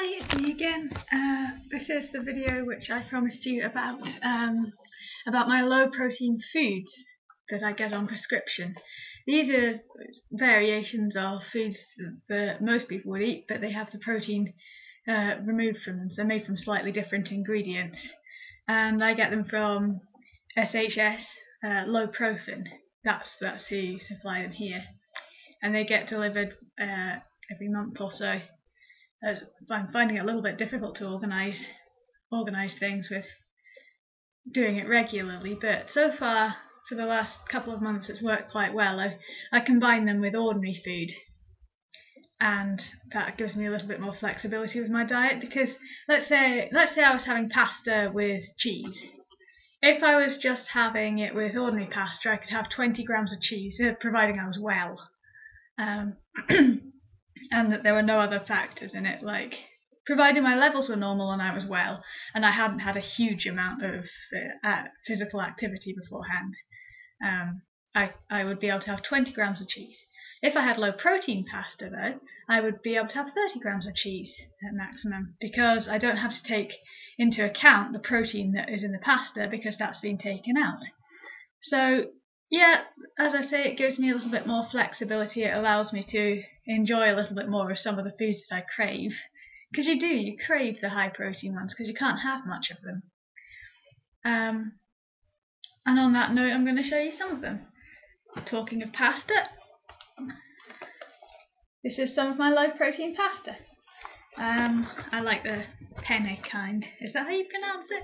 Hi, it's me again. This is the video which I promised you about my low protein foods that I get on prescription. These are variations of foods that most people would eat, but they have the protein removed from them, so they're made from slightly different ingredients. And I get them from SHS, Low Profin. That's who supply them here, and they get delivered every month or so. I'm finding it a little bit difficult to organise things with doing it regularly, but so far for the last couple of months it's worked quite well. I combine them with ordinary food, and that gives me a little bit more flexibility with my diet, because let's say I was having pasta with cheese. If I was just having it with ordinary pasta, I could have 20 grams of cheese, providing I was well. And that there were no other factors in it, like providing my levels were normal and I was well, and I hadn't had a huge amount of physical activity beforehand, I would be able to have 20 grams of cheese. If I had low protein pasta though, I would be able to have 30 grams of cheese at maximum, because I don't have to take into account the protein that is in the pasta, because that's been taken out. So yeah, as I say, it gives me a little bit more flexibility. It allows me to enjoy a little bit more of some of the foods that I crave, because you crave the high protein ones because you can't have much of them. And on that note, I'm going to show you some of them. Talking of pasta, this is some of my low protein pasta. I like the penne kind. Is that how you pronounce it?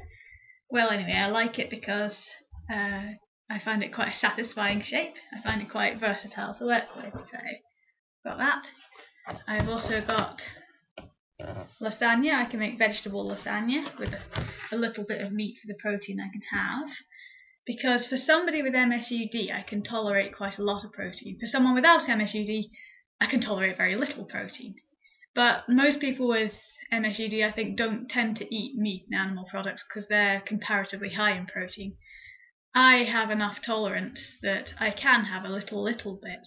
Well, anyway, I like it because I find it quite a satisfying shape. I find it quite versatile to work with, so got that. I've also got lasagna. I can make vegetable lasagna with a little bit of meat for the protein I can have, because for somebody with MSUD I can tolerate quite a lot of protein. For someone without MSUD I can tolerate very little protein. But most people with MSUD, I think, don't tend to eat meat and animal products because they're comparatively high in protein. I have enough tolerance that I can have a little bit,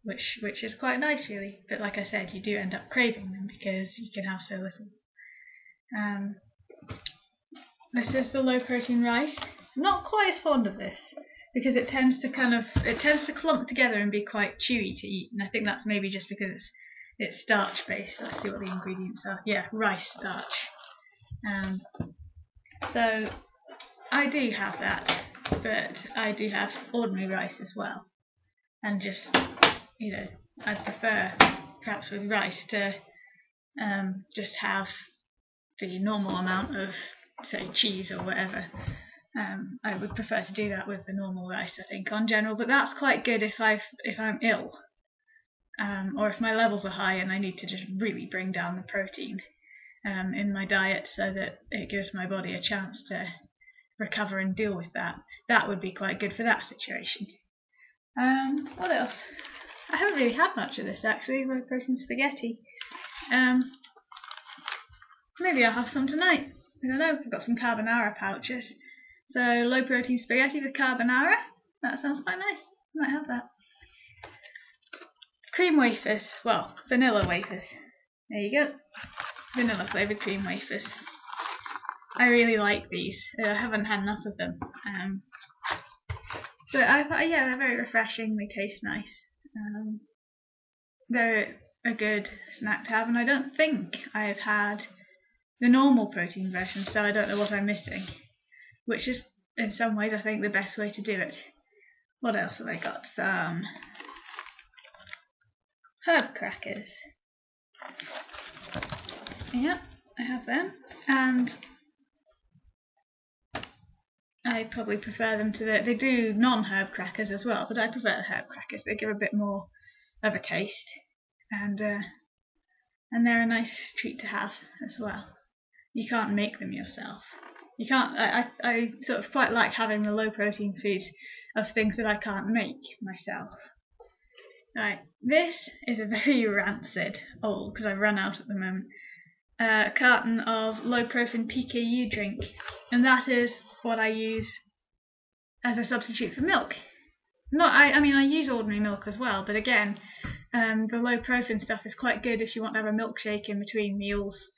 which is quite nice really. But like I said, you do end up craving them because you can have so little. This is the low protein rice. I'm not quite as fond of this because it tends to clump together and be quite chewy to eat, and I think that's maybe just because it's starch based. Let's see what the ingredients are. Yeah, rice starch. So I do have that, but I do have ordinary rice as well, and just, I'd prefer perhaps with rice to just have the normal amount of, say, cheese or whatever. I would prefer to do that with the normal rice, I think, on general, but that's quite good if I'm ill, or if my levels are high and I need to just really bring down the protein in my diet so that it gives my body a chance to recover and deal with that. That would be quite good for that situation. What else? I haven't really had much of this actually, low protein spaghetti. Maybe I'll have some tonight. I don't know, I've got some carbonara pouches. So low protein spaghetti with carbonara, that sounds quite nice. I might have that. Cream wafers, well, vanilla wafers. There you go. Vanilla flavoured cream wafers. I really like these. I haven't had enough of them, but I thought, yeah, they're very refreshing. They taste nice. They're a good snack to have, and I don't think I've had the normal protein version, so I don't know what I'm missing, which is in some ways I think the best way to do it. What else have I got? Some herb crackers. Yeah, I have them, and I probably prefer them to they do non-herb crackers as well, but I prefer the herb crackers. They give a bit more of a taste, and they're a nice treat to have as well. You can't make them yourself. You can't. I sort of quite like having the low protein foods of things that I can't make myself. Right, this is a very rancid old, because I've run out at the moment, carton of low protein PKU drink, and that is what I use as a substitute for milk. I mean I use ordinary milk as well, but again, The low protein stuff is quite good if you want to have a milkshake in between meals.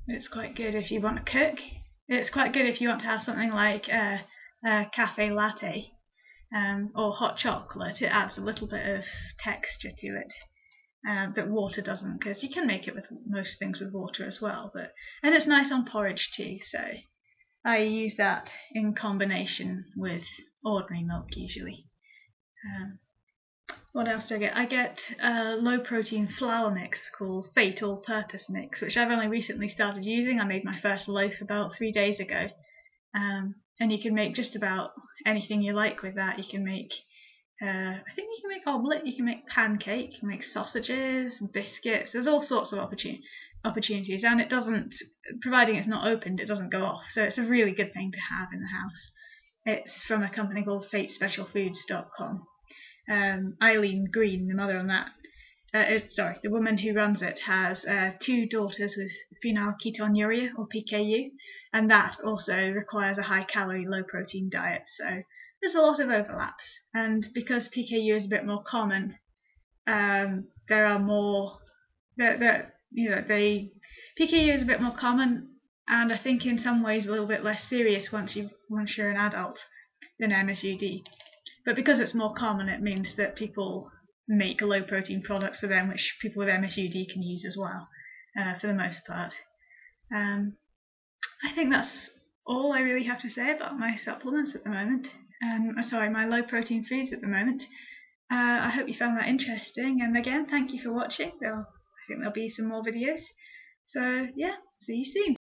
It's quite good if you want to cook. It's quite good if you want to have something like a cafe latte or hot chocolate. It adds a little bit of texture to it that water doesn't, because you can make it with most things with water as well. And it's nice on porridge too, so I use that in combination with ordinary milk usually. What else do I get? I get a low protein flour mix called Fate All Purpose Mix, which I've only recently started using. I made my first loaf about 3 days ago. And you can make just about anything you like with that. You can make, I think you can make omelette, you can make pancake, you can make sausages, biscuits. There's all sorts of opportunities, and it doesn't, providing it's not opened, it doesn't go off. So it's a really good thing to have in the house. It's from a company called FateSpecialFoods.com. Eileen Green, the mother on that, the woman who runs it, has 2 daughters with phenylketonuria, or PKU, and that also requires a high calorie, low protein diet. So there's a lot of overlaps, and because PKU is a bit more common, there are more. PKU is a bit more common, and I think in some ways a little bit less serious once you're an adult than MSUD. But because it's more common, it means that people make low protein products for them, which people with MSUD can use as well, for the most part. I think that's all I really have to say about my supplements at the moment. My low protein foods at the moment. I hope you found that interesting, and again, thank you for watching. I think there'll be some more videos. So yeah, see you soon.